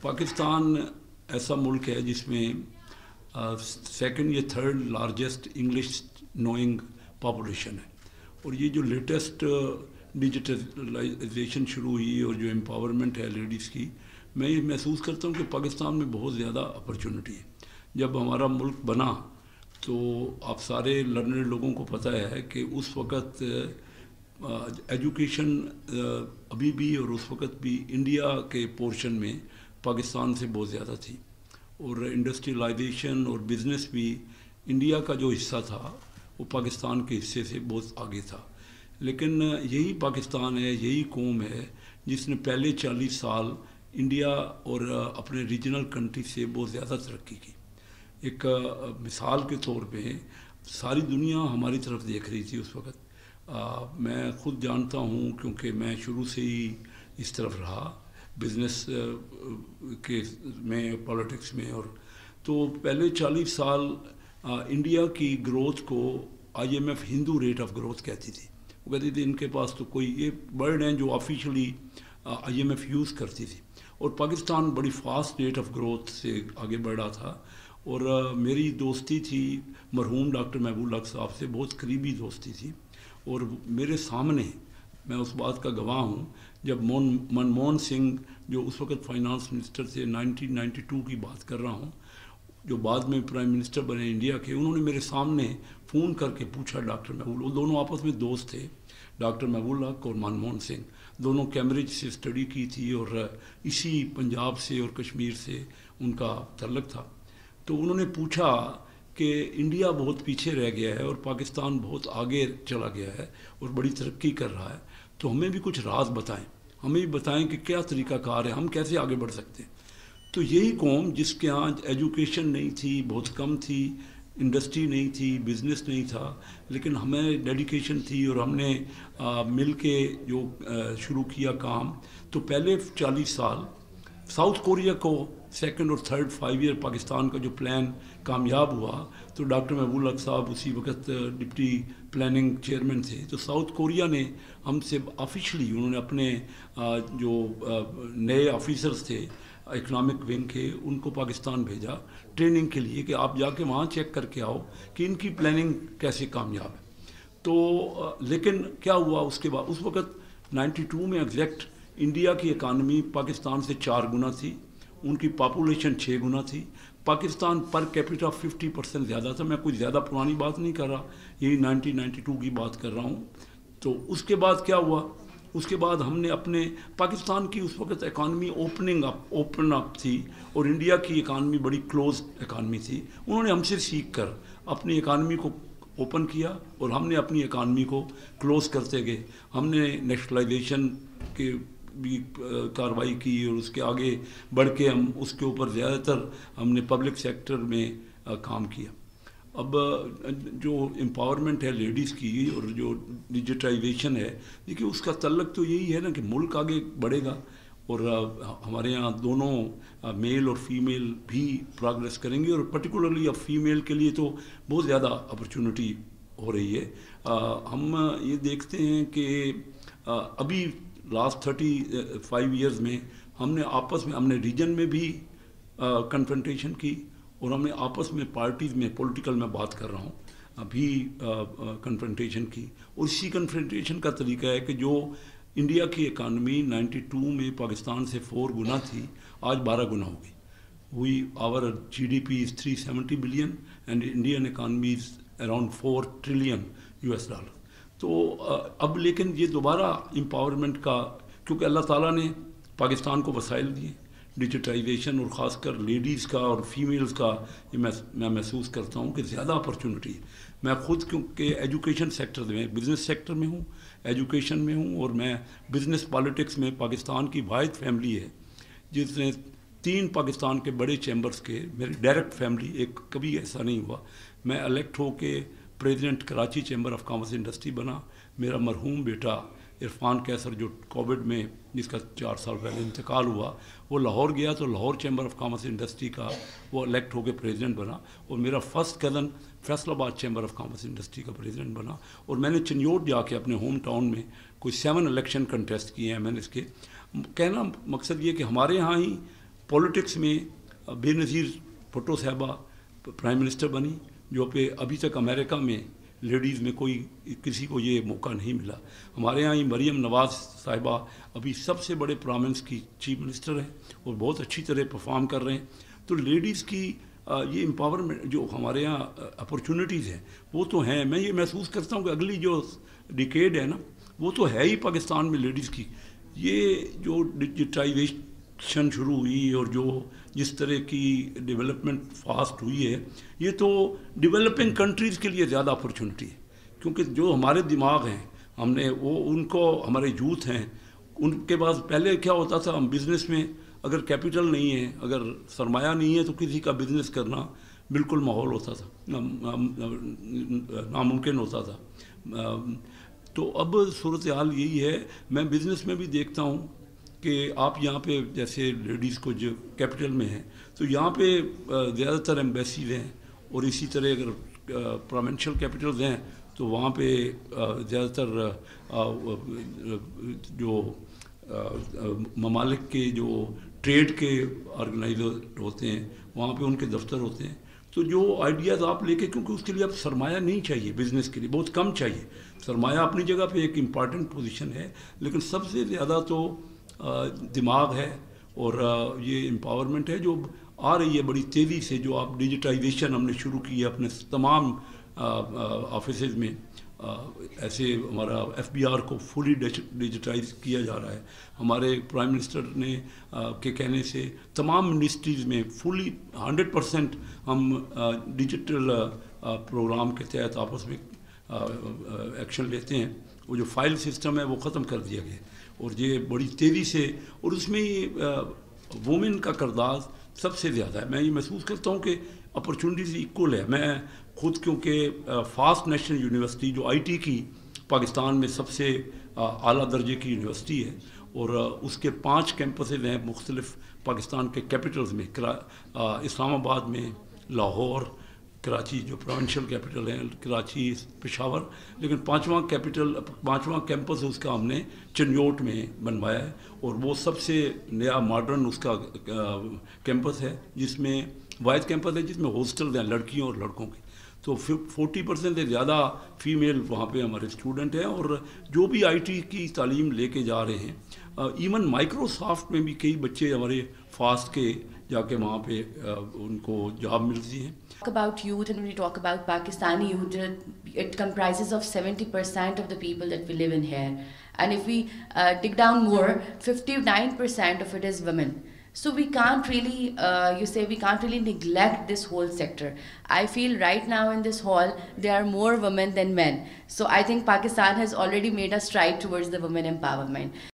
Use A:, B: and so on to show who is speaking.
A: पाकिस्तान ऐसा मुल्क है जिसमें सेकंड या third largest English knowing population है, और ये जो लेटेस्ट डिजिटलाइजेशन शुरू हुई और जो एम्पावरमेंट है लेडीज़ की, मैं ये महसूस करता हूँ कि पाकिस्तान में बहुत ज़्यादा अपॉर्चुनिटी है। जब हमारा मुल्क बना तो आप सारे लर्नर लोगों को पता है कि उस वक़्त एजुकेशन अभी भी और उस वक़्त भी इंडिया के पोर्शन में पाकिस्तान से बहुत ज़्यादा थी, और इंडस्ट्रियलाइजेशन और बिज़नेस भी इंडिया का जो हिस्सा था वो पाकिस्तान के हिस्से से बहुत आगे था। लेकिन यही पाकिस्तान है, यही कौम है जिसने पहले 40 साल इंडिया और अपने रीजनल कंट्री से बहुत ज़्यादा तरक्की की। एक मिसाल के तौर पे सारी दुनिया हमारी तरफ देख रही थी उस वक़्त। मैं ख़ुद जानता हूँ क्योंकि मैं शुरू से ही इस तरफ रहा, बिज़नेस के में, पॉलिटिक्स में। और तो पहले 40 साल इंडिया की ग्रोथ को IMF Hindu rate of growth कहती थी। वो कहती थी इनके पास तो कोई ये वर्ड हैं जो ऑफिशियली IMF यूज़ करती थी, और पाकिस्तान बड़ी फास्ट रेट ऑफ ग्रोथ से आगे बढ़ा था। और मेरी दोस्ती थी मरहूम डॉक्टर महबूब हक साहब से, बहुत करीबी दोस्ती थी, और मेरे सामने मैं उस बात का गवाह हूँ जब मनमोहन सिंह जो उस वक़्त फाइनेंस मिनिस्टर थे, 1992 की बात कर रहा हूँ, जो बाद में प्राइम मिनिस्टर बने इंडिया के, उन्होंने मेरे सामने फ़ोन करके पूछा डॉक्टर महबूब, वो दोनों आपस में दोस्त थे, डॉक्टर महबूब हक और मनमोहन सिंह, दोनों कैम्ब्रिज से स्टडी की थी और इसी पंजाब से और कश्मीर से उनका तल्लुक़ था। तो उन्होंने पूछा कि इंडिया बहुत पीछे रह गया है और पाकिस्तान बहुत आगे चला गया है और बड़ी तरक्की कर रहा है, तो हमें भी कुछ राज बताएं, हमें भी बताएं कि क्या तरीक़ाकार है, हम कैसे आगे बढ़ सकते हैं। तो यही कौम जिसके यहाँ एजुकेशन नहीं थी, बहुत कम थी, इंडस्ट्री नहीं थी, बिज़नेस नहीं था, लेकिन हमें डेडिकेशन थी और हमने मिल के जो शुरू किया काम। तो पहले 40 साल साउथ कोरिया को सेकंड और थर्ड 5 ईयर पाकिस्तान का जो प्लान कामयाब हुआ, तो डॉक्टर महबूब हक साहब उसी वक्त डिप्टी प्लानिंग चेयरमैन थे, तो साउथ कोरिया ने हमसे ऑफिशियली, उन्होंने अपने जो नए ऑफिसर्स थे इकनॉमिक विंग के, उनको पाकिस्तान भेजा ट्रेनिंग के लिए कि आप जाके वहाँ चेक करके आओ कि इनकी प्लानिंग कैसे कामयाब है। तो लेकिन क्या हुआ उसके बाद, उस वक़्त 92 में एग्जैक्ट इंडिया की इकानमी पाकिस्तान से 4 गुना थी, उनकी पॉपुलेशन 6 गुना थी, पाकिस्तान पर कैपिटा 50% ज़्यादा था। मैं कोई ज़्यादा पुरानी बात नहीं कर रहा, यही 1992 की बात कर रहा हूँ। तो उसके बाद क्या हुआ, उसके बाद हमने अपने पाकिस्तान की उस वक्त इकानमी ओपन अप थी और इंडिया की इकानमी बड़ी क्लोज इकानमी थी। उन्होंने हमसे सीख कर अपनी इकानमी को ओपन किया और हमने अपनी इकानमी को क्लोज करते गए। हमने नेशनलाइजेशन के भी कार्रवाई की और उसके आगे बढ़ के हम उसके ऊपर ज़्यादातर हमने पब्लिक सेक्टर में काम किया। अब जो एम्पावरमेंट है लेडीज़ की और जो डिजिटाइजेशन है, देखिए उसका तल्लक तो यही है ना कि मुल्क आगे बढ़ेगा और हमारे यहाँ दोनों मेल और फीमेल भी प्रोग्रेस करेंगे, और पर्टिकुलरली अब फीमेल के लिए तो बहुत ज़्यादा अपॉर्चुनिटी हो रही है। हम ये देखते हैं कि अभी लास्ट 35 ईयर्स में हमने आपस में, हमने रीजन में भी कन्फ्रंटेशन की और हमने आपस में पार्टीज़ में, पॉलिटिकल में बात कर रहा हूँ, अभी कन्फ्रंटेशन की। और इसी कन्फ्रंटेशन का तरीका है कि जो इंडिया की इकानमी 92 में पाकिस्तान से 4 गुना थी, आज 12 गुना हो गई। Our GDP is 370 billion and Indian economy is around 4 trillion US dollar. तो अब लेकिन ये दोबारा एम्पावरमेंट का, क्योंकि अल्लाह ताला ने पाकिस्तान को वसाइल दिए, डिजिटाइजेशन और ख़ासकर लेडीज़ का और फीमेल्स का, ये मैं महसूस करता हूँ कि ज़्यादा अपॉर्चुनिटी है। मैं ख़ुद क्योंकि एजुकेशन सेक्टर में, बिज़नेस सेक्टर में हूँ, एजुकेशन में हूँ, और मैं बिज़नेस पॉलिटिक्स में पाकिस्तान की वाहिद फैमिली है जिसने 3 पाकिस्तान के बड़े चैम्बर्स के, मेरी डायरेक्ट फैमिली, एक कभी ऐसा नहीं हुआ। मैं इलेक्ट हो के president Karachi chamber of commerce industry बना। मेरा मरहूम बेटा इरफान कैसर जो कोविड में, जिसका 4 साल पहले इंतकाल हुआ, वो लाहौर गया तो Lahore chamber of commerce industry का वो इलेक्ट होकर प्रेसिडेंट बना, और मेरा first cousin Faisalabad chamber of commerce industry का प्रेसिडेंट बना। और मैंने चिन्योट जाके अपने होम टाउन में कोई 7 इलेक्शन कंटेस्ट किए हैं। मैंने इसके कहना मकसद ये कि हमारे यहाँ ही پولیٹکس میں بے نظیر بھٹو صاحبہ پرائم منسٹر بنی، جو کہ ابھی تک امریکہ میں لیڈیز میں کسی کو یہ موقع نہیں ملا. ہمارے یہاں ہی مریم نواز صاحبہ ابھی سب سے بڑے پروونس کی چیف منسٹر ہیں اور بہت اچھی طرح پرفارم کر رہے ہیں. تو لیڈیز کی یہ امپاورمنٹ جو ہمارے یہاں اپرچونیٹیز ہیں وہ تو ہیں. میں یہ محسوس کرتا ہوں کہ اگلی جو ڈیکیڈ ہے نا وہ تو ہے ہی پاکستان میں لیڈیز کی. یہ جو ڈیجیٹائزیشن شروع ہوئی اور جو جس طرح کی ڈیولپمنٹ فاسٹ ہوئی ہے، یہ تو ڈیولپنگ کنٹریز کے لیے زیادہ اپرچونٹی ہے، کیونکہ جو ہمارے دماغ ہیں ہم نے وہ ان کو ہمارے یوتھ ہیں ان کے پاس پہلے کیا ہوتا تھا، ہم بزنس میں اگر کیپٹل نہیں ہے، اگر سرمایہ نہیں ہے تو کسی کا بزنس کرنا بالکل ماحول ہوتا تھا، ناممکن ہوتا تھا. تو اب صورتحال یہی ہے. میں بزنس میں بھی دیکھتا ہوں کہ آپ یہاں پہ جیسے لیڈیز کو جو کیپٹل میں ہیں تو یہاں پہ زیادہ تر ایمبیسیز ہیں، اور اسی طرح اگر پروونشل کیپٹلز ہیں تو وہاں پہ زیادہ تر جو ممالک کے جو ٹریڈ کے آرگنائزر ہوتے ہیں وہاں پہ ان کے دفتر ہوتے ہیں. تو جو آئیڈیاز آپ لے کے، کیونکہ اس کے لیے اب سرمایہ نہیں چاہیے، بزنس کے لیے بہت کم چاہیے. سرمایہ اپنی جگہ پہ ایک امپارٹنٹ پوزیشن ہے، لیکن سب سے زیادہ تو دماغ ہے اور یہ امپاورمنٹ ہے جو آ رہی ہے بڑی تیزی سے. جو آپ ڈیجیٹائزیشن ہم نے شروع کی ہے اپنے تمام آفیسز میں، ایسے ہمارا ایف بی آر کو فلی ڈیجیٹائز کیا جا رہا ہے. ہمارے پرائم منسٹر نے کے کہنے سے تمام منسٹریز میں فلی 100% ہم ڈیجیٹل پروگرام کے تحت آپس میں ایکشن لیتے ہیں. وہ جو فائل سسٹم ہے وہ ختم کر دیا گیا اور یہ بڑی تیزی سے، اور اس میں وومن کا کردار سب سے زیادہ ہے. میں یہ محسوس کرتا ہوں کہ اپرچونیٹیز ایکول ہے. میں خود کیونکہ فاسٹ نیشنل یونیورسٹی جو آئی ٹی کی پاکستان میں سب سے اعلیٰ درجے کی یونیورسٹی ہے، اور اس کے 5 کیمپسز ہیں مختلف پاکستان کے کیپٹلز میں، اسلام آباد میں، لاہور، کراچی جو پروونشل کیپٹل ہیں، کراچی، پشاور، لیکن 5واں کیمپس اس کا ہم نے چنیوٹ میں بنوایا ہے، اور وہ سب سے نیا ماڈرن اس کا کیمپس ہے، جس میں واحد کیمپس ہے جس میں ہاسٹل ہیں لڑکیوں اور لڑکوں کے. تو 40% سے زیادہ فیمیل وہاں پہ ہمارے اسٹوڈنٹ ہیں، اور جو بھی آئی ٹی کی تعلیم لے کے جا رہے ہیں. ایون مائکروسافٹ میں بھی کئی بچے ہمارے فاسٹ کے جا کے وہاں پہ ان کو جاب ملتی ہیں.
B: About youth, and when we talk about Pakistani youth, it comprises of 70% of the people that we live in here, and if we dig down more, 59% of it is women. So we can't really, we can't really neglect this whole sector. I feel right now in this hall, there are more women than men. So I think Pakistan has already made a stride towards the women empowerment.